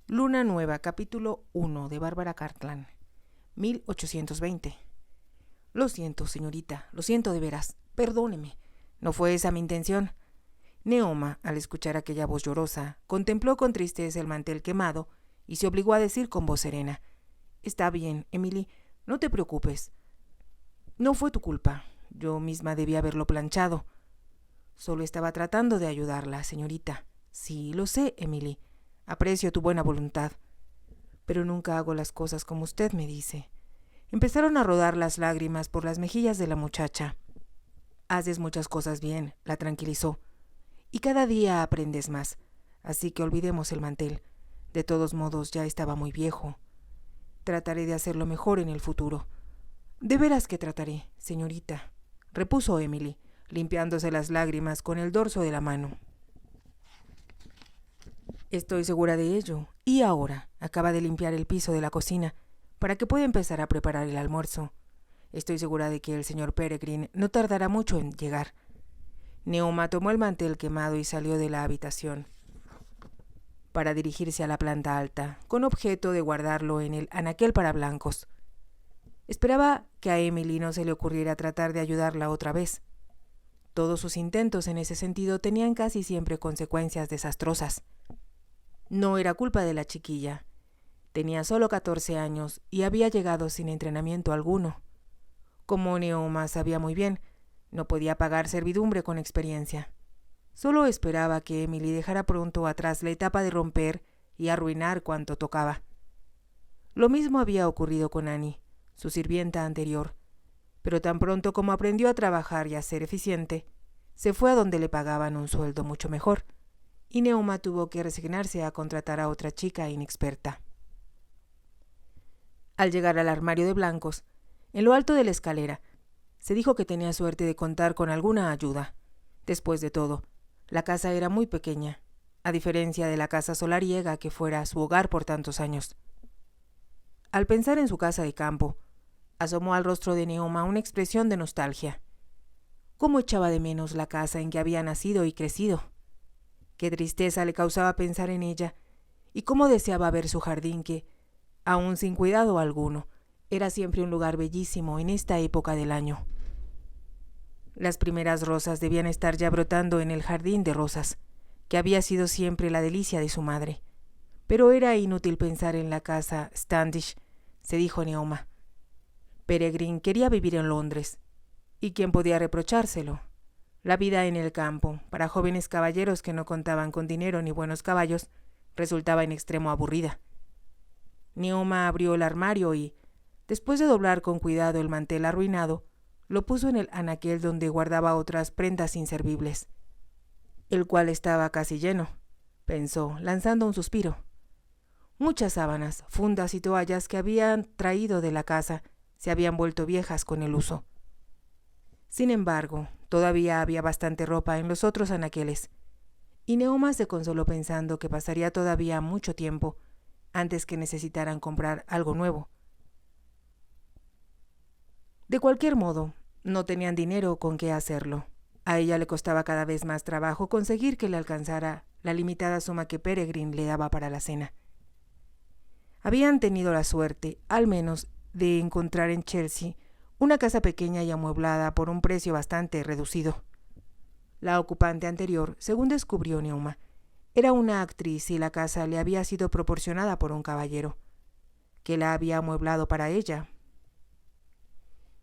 Luna Nueva, capítulo 1 de Bárbara Cartland, 1820. Lo siento, señorita, lo siento de veras, perdóneme, no fue esa mi intención. Neoma, al escuchar aquella voz llorosa, contempló con tristeza el mantel quemado y se obligó a decir con voz serena: Está bien, Emily, no te preocupes. No fue tu culpa, yo misma debí haberlo planchado. Solo estaba tratando de ayudarla, señorita. Sí, lo sé, Emily. Aprecio tu buena voluntad, pero nunca hago las cosas como usted me dice. Empezaron a rodar las lágrimas por las mejillas de la muchacha. Haces muchas cosas bien, la tranquilizó, y cada día aprendes más, así que olvidemos el mantel. De todos modos, ya estaba muy viejo. Trataré de hacerlo mejor en el futuro. De veras que trataré, señorita, repuso Emily, limpiándose las lágrimas con el dorso de la mano. Estoy segura de ello. Y ahora acaba de limpiar el piso de la cocina para que pueda empezar a preparar el almuerzo. Estoy segura de que el señor Peregrine no tardará mucho en llegar. Neoma tomó el mantel quemado y salió de la habitación para dirigirse a la planta alta, con objeto de guardarlo en el anaquel para blancos. Esperaba que a Emily no se le ocurriera tratar de ayudarla otra vez. Todos sus intentos en ese sentido tenían casi siempre consecuencias desastrosas. No era culpa de la chiquilla. Tenía solo 14 años y había llegado sin entrenamiento alguno. Como Neoma sabía muy bien, no podía pagar servidumbre con experiencia. Solo esperaba que Emily dejara pronto atrás la etapa de romper y arruinar cuanto tocaba. Lo mismo había ocurrido con Annie, su sirvienta anterior, pero tan pronto como aprendió a trabajar y a ser eficiente, se fue a donde le pagaban un sueldo mucho mejor, y Neoma tuvo que resignarse a contratar a otra chica inexperta. Al llegar al armario de blancos, en lo alto de la escalera, se dijo que tenía suerte de contar con alguna ayuda. Después de todo, la casa era muy pequeña, a diferencia de la casa solariega que fuera su hogar por tantos años. Al pensar en su casa de campo, asomó al rostro de Neoma una expresión de nostalgia. ¿Cómo echaba de menos la casa en que había nacido y crecido? Qué tristeza le causaba pensar en ella, y cómo deseaba ver su jardín que, aun sin cuidado alguno, era siempre un lugar bellísimo en esta época del año. Las primeras rosas debían estar ya brotando en el jardín de rosas, que había sido siempre la delicia de su madre. Pero era inútil pensar en la casa Standish, se dijo Neoma. Peregrine quería vivir en Londres, ¿y quién podía reprochárselo? La vida en el campo, para jóvenes caballeros que no contaban con dinero ni buenos caballos, resultaba en extremo aburrida. Neoma abrió el armario y, después de doblar con cuidado el mantel arruinado, lo puso en el anaquel donde guardaba otras prendas inservibles, el cual estaba casi lleno, pensó, lanzando un suspiro. Muchas sábanas, fundas y toallas que habían traído de la casa se habían vuelto viejas con el uso. Sin embargo, todavía había bastante ropa en los otros anaqueles, y Neoma se consoló pensando que pasaría todavía mucho tiempo antes que necesitaran comprar algo nuevo. De cualquier modo, no tenían dinero con qué hacerlo. A ella le costaba cada vez más trabajo conseguir que le alcanzara la limitada suma que Peregrine le daba para la cena. Habían tenido la suerte, al menos, de encontrar en Chelsea una casa pequeña y amueblada por un precio bastante reducido. La ocupante anterior, según descubrió Neoma, era una actriz y la casa le había sido proporcionada por un caballero, que la había amueblado para ella.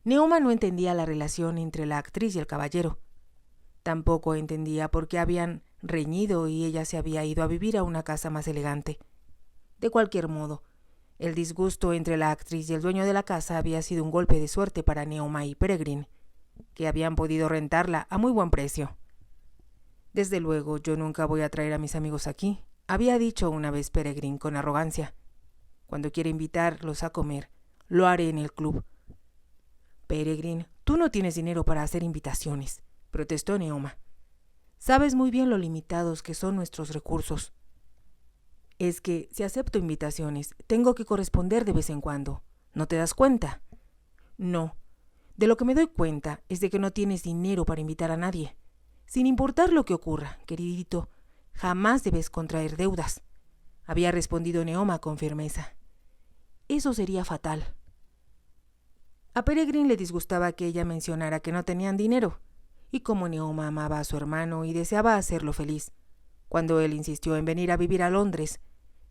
Neoma no entendía la relación entre la actriz y el caballero. Tampoco entendía por qué habían reñido y ella se había ido a vivir a una casa más elegante. De cualquier modo, el disgusto entre la actriz y el dueño de la casa había sido un golpe de suerte para Neoma y Peregrine, que habían podido rentarla a muy buen precio. Desde luego, yo nunca voy a traer a mis amigos aquí, había dicho una vez Peregrine con arrogancia. Cuando quiera invitarlos a comer, lo haré en el club. Peregrine, tú no tienes dinero para hacer invitaciones, protestó Neoma. Sabes muy bien lo limitados que son nuestros recursos. Es que, si acepto invitaciones, tengo que corresponder de vez en cuando. ¿No te das cuenta? No. De lo que me doy cuenta es de que no tienes dinero para invitar a nadie. Sin importar lo que ocurra, queridito, jamás debes contraer deudas. había respondido Neoma con firmeza. Eso sería fatal. A Peregrine le disgustaba que ella mencionara que no tenían dinero, y como Neoma amaba a su hermano y deseaba hacerlo feliz, cuando él insistió en venir a vivir a Londres,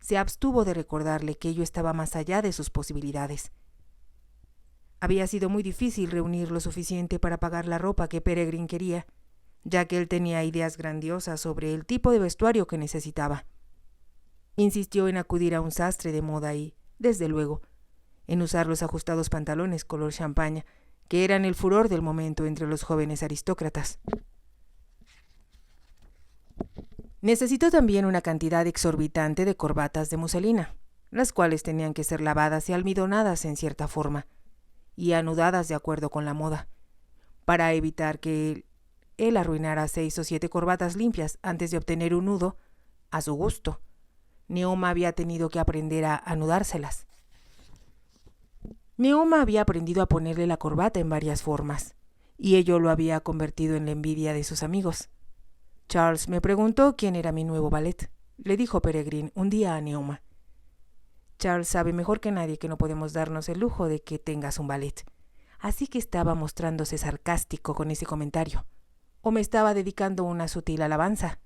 se abstuvo de recordarle que ello estaba más allá de sus posibilidades. Había sido muy difícil reunir lo suficiente para pagar la ropa que Peregrine quería, ya que él tenía ideas grandiosas sobre el tipo de vestuario que necesitaba. Insistió en acudir a un sastre de moda y, desde luego, en usar los ajustados pantalones color champaña, que eran el furor del momento entre los jóvenes aristócratas. Necesitó también una cantidad exorbitante de corbatas de muselina, las cuales tenían que ser lavadas y almidonadas en cierta forma, y anudadas de acuerdo con la moda, para evitar que él arruinara 6 o 7 corbatas limpias antes de obtener un nudo a su gusto. Neoma había tenido que aprender a anudárselas. Neoma había aprendido a ponerle la corbata en varias formas, y ello lo había convertido en la envidia de sus amigos. Charles me preguntó quién era mi nuevo valet, le dijo Peregrine un día a Neoma. Charles sabe mejor que nadie que no podemos darnos el lujo de que tengas un valet, así que estaba mostrándose sarcástico con ese comentario, o me estaba dedicando una sutil alabanza.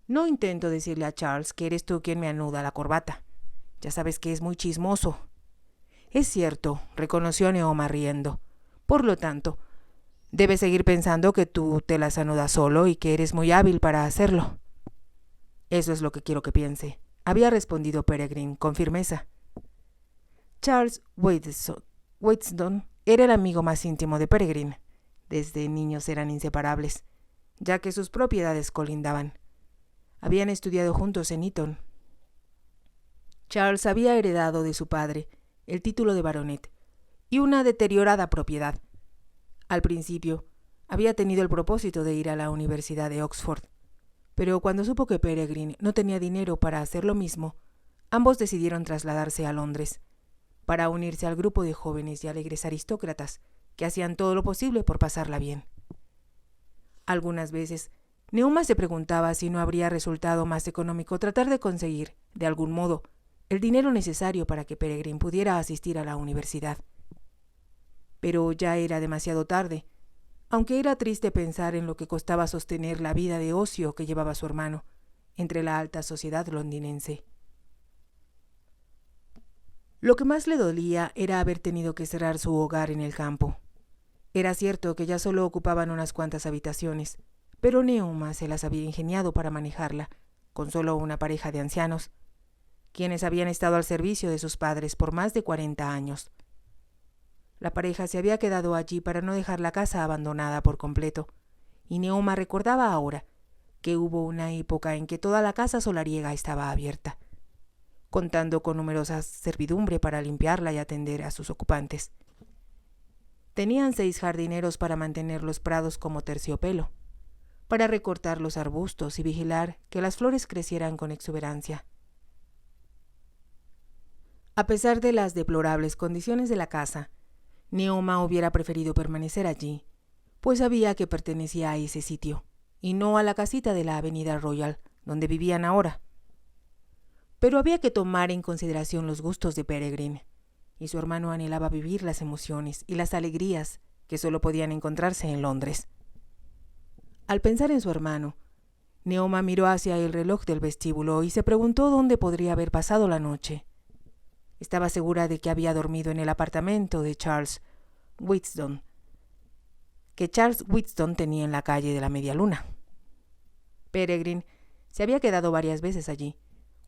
No intento decirle a Charles que eres tú quien me anuda la corbata. Ya sabes que es muy chismoso. Es cierto, reconoció Neoma riendo. Por lo tanto, debes seguir pensando que tú te las anudas solo y que eres muy hábil para hacerlo. Eso es lo que quiero que piense, había respondido Peregrine con firmeza. Charles Wheatstone era el amigo más íntimo de Peregrine. Desde niños eran inseparables, ya que sus propiedades colindaban. Habían estudiado juntos en Eton. Charles había heredado de su padre el título de baronet y una deteriorada propiedad. Al principio, había tenido el propósito de ir a la Universidad de Oxford, pero cuando supo que Peregrine no tenía dinero para hacer lo mismo, ambos decidieron trasladarse a Londres, para unirse al grupo de jóvenes y alegres aristócratas que hacían todo lo posible por pasarla bien. Algunas veces, Neoma se preguntaba si no habría resultado más económico tratar de conseguir, de algún modo, el dinero necesario para que Peregrine pudiera asistir a la universidad. Pero ya era demasiado tarde, aunque era triste pensar en lo que costaba sostener la vida de ocio que llevaba su hermano entre la alta sociedad londinense. Lo que más le dolía era haber tenido que cerrar su hogar en el campo. Era cierto que ya solo ocupaban unas cuantas habitaciones, pero Neoma se las había ingeniado para manejarla, con solo una pareja de ancianos, quienes habían estado al servicio de sus padres por más de 40 años. La pareja se había quedado allí para no dejar la casa abandonada por completo, y Neoma recordaba ahora que hubo una época en que toda la casa solariega estaba abierta, contando con numerosa servidumbre para limpiarla y atender a sus ocupantes. Tenían 6 jardineros para mantener los prados como terciopelo, para recortar los arbustos y vigilar que las flores crecieran con exuberancia. A pesar de las deplorables condiciones de la casa, Neoma hubiera preferido permanecer allí, pues sabía que pertenecía a ese sitio, y no a la casita de la Avenida Royal, donde vivían ahora. Pero había que tomar en consideración los gustos de Peregrine, y su hermano anhelaba vivir las emociones y las alegrías que solo podían encontrarse en Londres. Al pensar en su hermano, Neoma miró hacia el reloj del vestíbulo y se preguntó dónde podría haber pasado la noche. Estaba segura de que había dormido en el apartamento de Charles Wheatstone, que Charles Wheatstone tenía en la calle de la Media Luna. Peregrine se había quedado varias veces allí,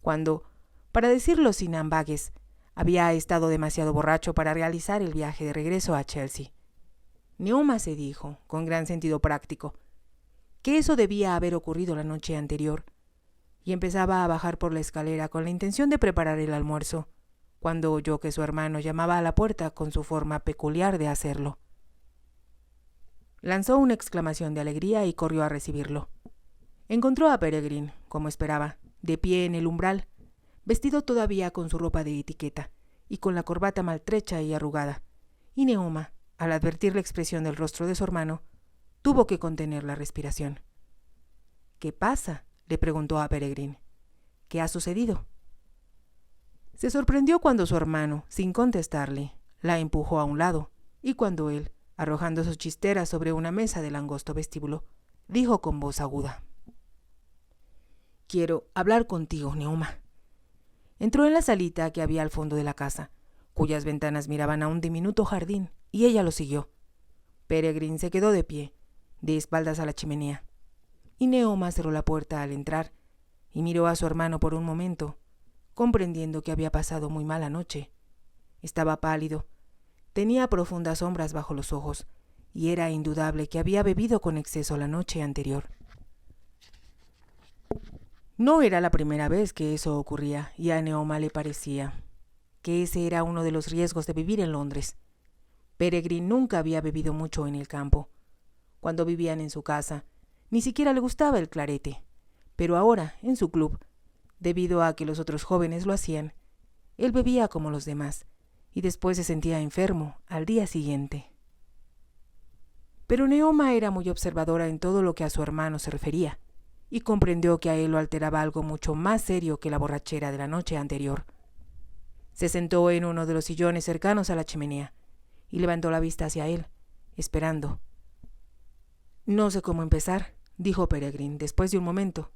cuando, para decirlo sin ambages, había estado demasiado borracho para realizar el viaje de regreso a Chelsea. Neoma se dijo, con gran sentido práctico, que eso debía haber ocurrido la noche anterior, y empezaba a bajar por la escalera con la intención de preparar el almuerzo, cuando oyó que su hermano llamaba a la puerta con su forma peculiar de hacerlo. Lanzó una exclamación de alegría y corrió a recibirlo. Encontró a Peregrine, como esperaba, de pie en el umbral, vestido todavía con su ropa de etiqueta y con la corbata maltrecha y arrugada, y Neoma, al advertir la expresión del rostro de su hermano, tuvo que contener la respiración. —¿Qué pasa? —le preguntó a Peregrine. ¿qué ha sucedido? Se sorprendió cuando su hermano, sin contestarle, la empujó a un lado, y cuando él, arrojando sus chisteras sobre una mesa del angosto vestíbulo, dijo con voz aguda: «Quiero hablar contigo, Neoma». Entró en la salita que había al fondo de la casa, cuyas ventanas miraban a un diminuto jardín, y ella lo siguió. Peregrine se quedó de pie, de espaldas a la chimenea, y Neoma cerró la puerta al entrar y miró a su hermano por un momento, comprendiendo que había pasado muy mala noche. Estaba pálido, tenía profundas sombras bajo los ojos, y era indudable que había bebido con exceso la noche anterior. No era la primera vez que eso ocurría, y a Neoma le parecía que ese era uno de los riesgos de vivir en Londres. Peregrine nunca había bebido mucho en el campo. Cuando vivían en su casa, ni siquiera le gustaba el clarete, pero ahora, en su club, debido a que los otros jóvenes lo hacían, él bebía como los demás, y después se sentía enfermo al día siguiente. Pero Neoma era muy observadora en todo lo que a su hermano se refería, y comprendió que a él lo alteraba algo mucho más serio que la borrachera de la noche anterior. Se sentó en uno de los sillones cercanos a la chimenea, y levantó la vista hacia él, esperando. «No sé cómo empezar», dijo Peregrine después de un momento.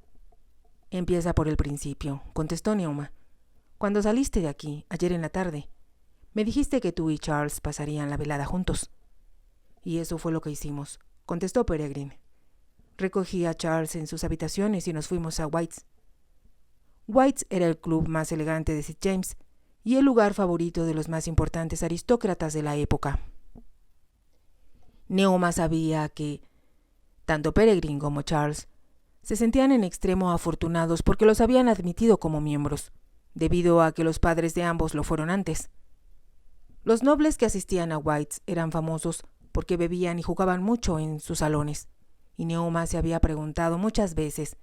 «Empieza por el principio», contestó Neoma. «Cuando saliste de aquí, ayer en la tarde, me dijiste que tú y Charles pasarían la velada juntos». «Y eso fue lo que hicimos», contestó Peregrine. «Recogí a Charles en sus habitaciones y nos fuimos a White's». White's era el club más elegante de St. James y el lugar favorito de los más importantes aristócratas de la época. Neoma sabía que tanto Peregrine como Charles se sentían en extremo afortunados porque los habían admitido como miembros, debido a que los padres de ambos lo fueron antes. Los nobles que asistían a White's eran famosos porque bebían y jugaban mucho en sus salones, y Neoma se había preguntado muchas veces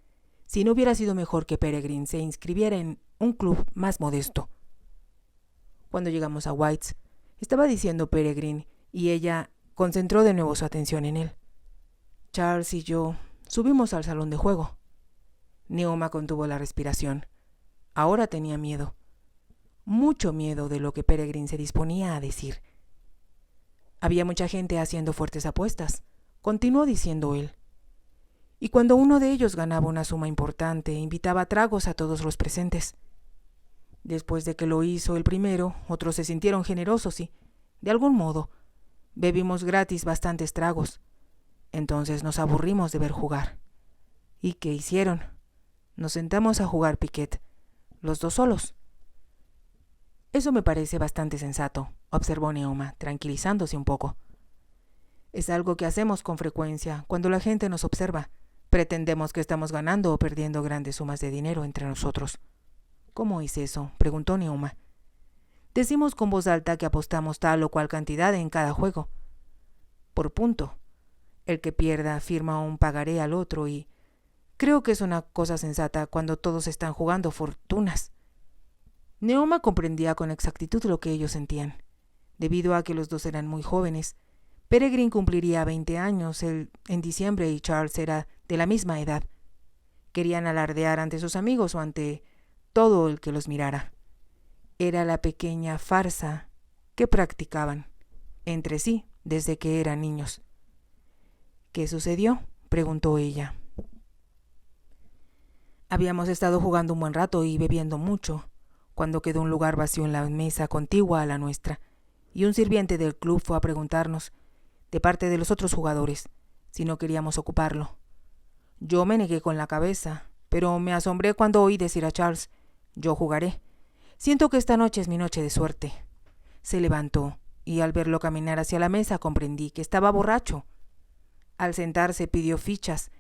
si no hubiera sido mejor que Peregrine se inscribiera en un club más modesto. Cuando llegamos a White's, estaba diciendo Peregrine, y ella concentró de nuevo su atención en él. Charles y yo subimos al salón de juego. Neoma contuvo la respiración. Ahora tenía miedo. Mucho miedo de lo que Peregrine se disponía a decir. Había mucha gente haciendo fuertes apuestas, continuó diciendo él. Y cuando uno de ellos ganaba una suma importante, invitaba tragos a todos los presentes. Después de que lo hizo el primero, otros se sintieron generosos y, de algún modo, bebimos gratis bastantes tragos. Entonces nos aburrimos de ver jugar. ¿Y qué hicieron? Nos sentamos a jugar piquet, los dos solos. Eso me parece bastante sensato, observó Neoma, tranquilizándose un poco. Es algo que hacemos con frecuencia cuando la gente nos observa. Pretendemos que estamos ganando o perdiendo grandes sumas de dinero entre nosotros. ¿Cómo es eso?, preguntó Neoma. Decimos con voz alta que apostamos tal o cual cantidad en cada juego. Por punto. El que pierda firma un pagaré al otro y creo que es una cosa sensata cuando todos están jugando fortunas. Neoma comprendía con exactitud lo que ellos sentían. Debido a que los dos eran muy jóvenes, Peregrine cumpliría 20 años en diciembre y Charles era de la misma edad. Querían alardear ante sus amigos o ante todo el que los mirara. Era la pequeña farsa que practicaban entre sí desde que eran niños. ¿Qué sucedió?, preguntó ella. Habíamos estado jugando un buen rato y bebiendo mucho, cuando quedó un lugar vacío en la mesa contigua a la nuestra, y un sirviente del club fue a preguntarnos, de parte de los otros jugadores, si no queríamos ocuparlo. Yo me negué con la cabeza, pero me asombré cuando oí decir a Charles: «Yo jugaré. Siento que esta noche es mi noche de suerte». Se levantó, y al verlo caminar hacia la mesa comprendí que estaba borracho. Al sentarse pidió fichas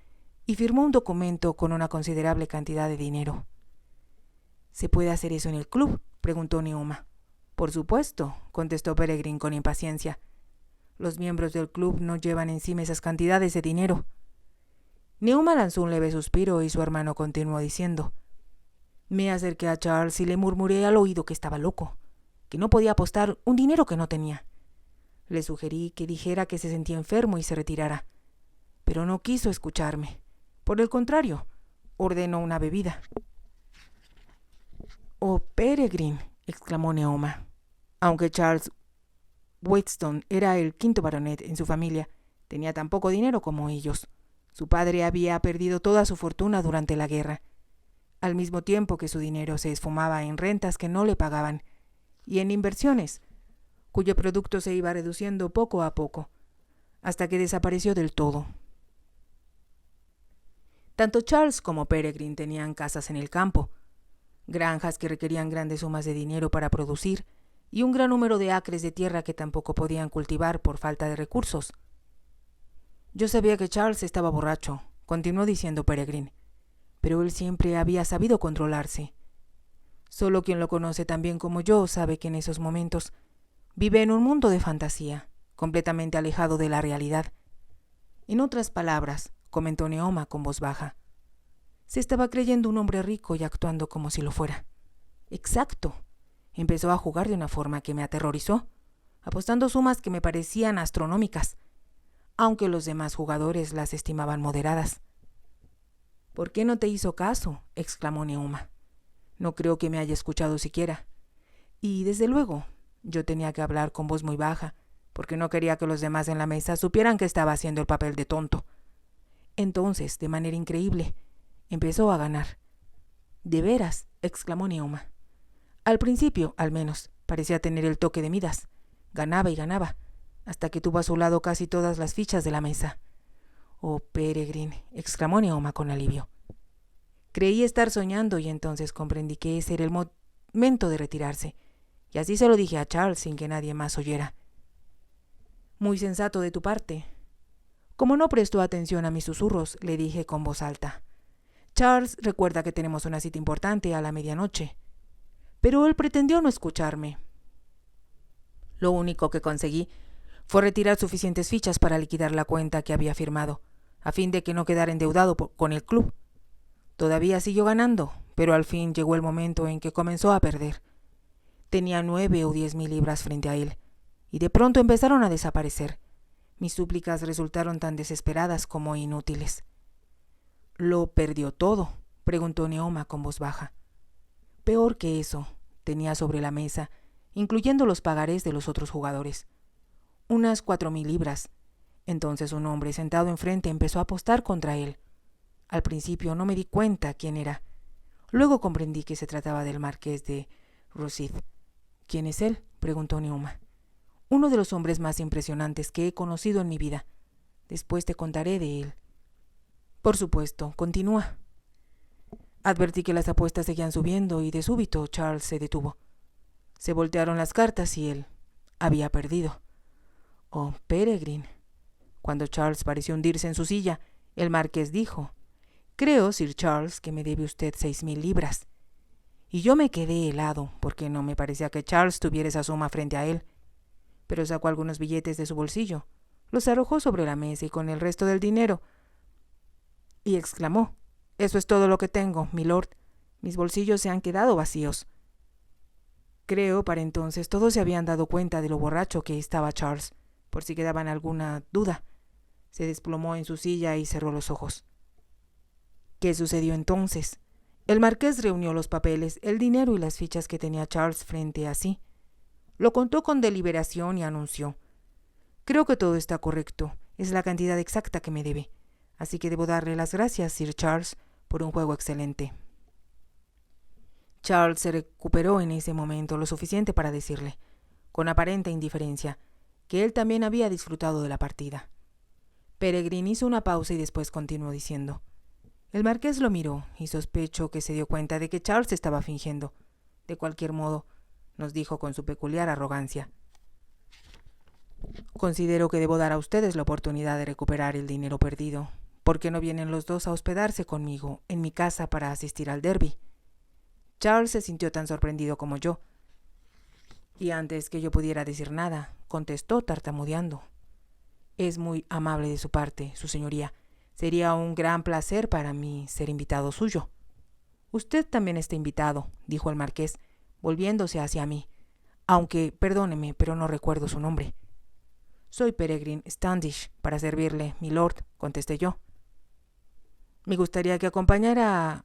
y firmó un documento con una considerable cantidad de dinero. «¿Se puede hacer eso en el club?», preguntó Neoma. «Por supuesto», contestó Peregrine con impaciencia. «Los miembros del club no llevan encima esas cantidades de dinero». Neoma lanzó un leve suspiro y su hermano continuó diciendo: «Me acerqué a Charles y le murmuré al oído que estaba loco, que no podía apostar un dinero que no tenía. Le sugerí que dijera que se sentía enfermo y se retirara, pero no quiso escucharme. Por el contrario, ordenó una bebida». Peregrine, exclamó Neoma. Aunque Charles Wheatstone era el quinto baronet en su familia, tenía tan poco dinero como ellos. Su padre había perdido toda su fortuna durante la guerra, al mismo tiempo que su dinero se esfumaba en rentas que no le pagaban y en inversiones, cuyo producto se iba reduciendo poco a poco, hasta que desapareció del todo. Tanto Charles como Peregrine tenían casas en el campo, granjas que requerían grandes sumas de dinero para producir y un gran número de acres de tierra que tampoco podían cultivar por falta de recursos. Yo sabía que Charles estaba borracho, continuó diciendo Peregrine, pero él siempre había sabido controlarse. Solo quien lo conoce tan bien como yo sabe que en esos momentos vive en un mundo de fantasía, completamente alejado de la realidad. En otras palabras, comentó Neoma con voz baja, se estaba creyendo un hombre rico y actuando como si lo fuera. Exacto. Empezó a jugar de una forma que me aterrorizó, apostando sumas que me parecían astronómicas, aunque los demás jugadores las estimaban moderadas. ¿Por qué no te hizo caso?, exclamó Neoma. No creo que me haya escuchado siquiera. Y, desde luego, yo tenía que hablar con voz muy baja, porque no quería que los demás en la mesa supieran que estaba haciendo el papel de tonto. Entonces, de manera increíble, empezó a ganar. —¿De veras? —exclamó Neoma. Al principio, al menos, parecía tener el toque de Midas. Ganaba y ganaba, hasta que tuvo a su lado casi todas las fichas de la mesa. —Oh, Peregrine —exclamó Neoma con alivio. Creí estar soñando y entonces comprendí que ese era el momento de retirarse, y así se lo dije a Charles sin que nadie más oyera. Muy sensato de tu parte. Como no prestó atención a mis susurros, le dije con voz alta: Charles, recuerda que tenemos una cita importante a la medianoche. Pero él pretendió no escucharme. Lo único que conseguí fue retirar suficientes fichas para liquidar la cuenta que había firmado, a fin de que no quedara endeudado con el club. Todavía siguió ganando, pero al fin llegó el momento en que comenzó a perder. Tenía 9 o 10 mil libras frente a él, y de pronto empezaron a desaparecer. Mis súplicas resultaron tan desesperadas como inútiles. —¿Lo perdió todo? —preguntó Neoma con voz baja. Peor que eso, tenía sobre la mesa, incluyendo los pagarés de los otros jugadores, unas 4,000 libras. Entonces un hombre sentado enfrente empezó a apostar contra él. Al principio no me di cuenta quién era. Luego comprendí que se trataba del marqués de Rosyth. —¿Quién es él? —preguntó Neoma. —Uno de los hombres más impresionantes que he conocido en mi vida. Después te contaré de él. —Por supuesto, continúa. Advertí que las apuestas seguían subiendo y de súbito Charles se detuvo. Se voltearon las cartas y él había perdido. —Oh, Peregrine. Cuando Charles pareció hundirse en su silla, el marqués dijo: —Creo, Sir Charles, que me debe usted 6,000 libras. Y yo me quedé helado, porque no me parecía que Charles tuviera esa suma frente a él. Pero sacó algunos billetes de su bolsillo, los arrojó sobre la mesa y con el resto del dinero, y exclamó: —Eso es todo lo que tengo, milord. Mis bolsillos se han quedado vacíos. Creo, para entonces, todos se habían dado cuenta de lo borracho que estaba Charles, por si quedaban alguna duda. Se desplomó en su silla y cerró los ojos. ¿Qué sucedió entonces? El marqués reunió los papeles, el dinero y las fichas que tenía Charles frente a sí. Lo contó con deliberación y anunció: —Creo que todo está correcto. Es la cantidad exacta que me debe. Así que debo darle las gracias, Sir Charles, por un juego excelente. Charles se recuperó en ese momento lo suficiente para decirle, con aparente indiferencia, que él también había disfrutado de la partida. Peregrine hizo una pausa y después continuó diciendo: El marqués lo miró y sospechó que se dio cuenta de que Charles estaba fingiendo. De cualquier modo, nos dijo con su peculiar arrogancia: Considero que debo dar a ustedes la oportunidad de recuperar el dinero perdido. ¿Por qué no vienen los dos a hospedarse conmigo en mi casa para asistir al derby? Charles se sintió tan sorprendido como yo, y antes que yo pudiera decir nada, contestó tartamudeando: Es muy amable de su parte, su señoría. Sería un gran placer para mí ser invitado suyo. Usted también está invitado, dijo el marqués, volviéndose hacia mí, aunque, perdóneme, pero no recuerdo su nombre. Soy Peregrine Standish, para servirle, milord, contesté yo. Me gustaría que acompañara a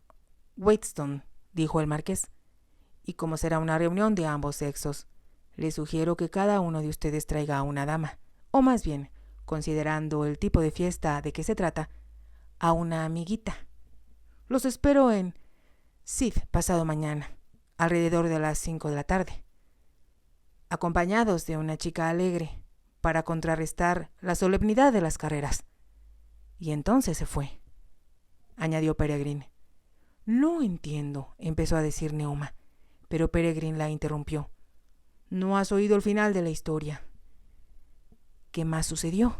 Wheatstone, dijo el marqués, Y como será una reunión de ambos sexos, les sugiero que cada uno de ustedes traiga a una dama, o más bien, considerando el tipo de fiesta de que se trata, a una amiguita. Los espero en Sid pasado mañana, alrededor de las 5 de la tarde, acompañados de una chica alegre, para contrarrestar la solemnidad de las carreras. Y entonces se fue, añadió Peregrine. No entiendo, empezó a decir Neuma, pero Peregrine la interrumpió. No has oído el final de la historia. ¿Qué más sucedió?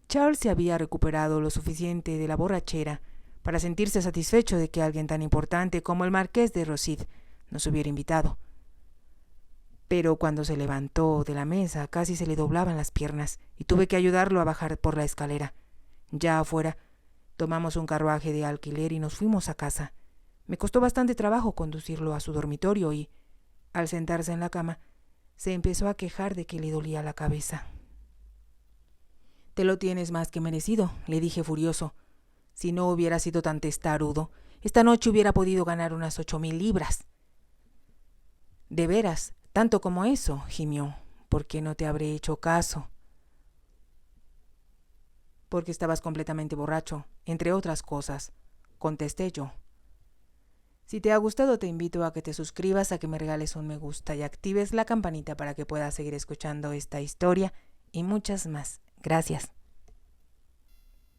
Charles se había recuperado lo suficiente de la borrachera para sentirse satisfecho de que alguien tan importante como el marqués de Rothschild nos hubiera invitado. Pero cuando se levantó de la mesa casi se le doblaban las piernas y tuve que ayudarlo a bajar por la escalera. Ya afuera, tomamos un carruaje de alquiler y nos fuimos a casa. Me costó bastante trabajo conducirlo a su dormitorio y, al sentarse en la cama, se empezó a quejar de que le dolía la cabeza. Te lo tienes más que merecido, le dije furioso. Si no hubiera sido tan testarudo, esta noche hubiera podido ganar unas 8,000 libras. De veras, tanto como eso, gimió. ¿Por qué no te habré hecho caso? Porque estabas completamente borracho, entre otras cosas, contesté yo. Si te ha gustado, te invito a que te suscribas, a que me regales un me gusta y actives la campanita para que puedas seguir escuchando esta historia y muchas más. Gracias.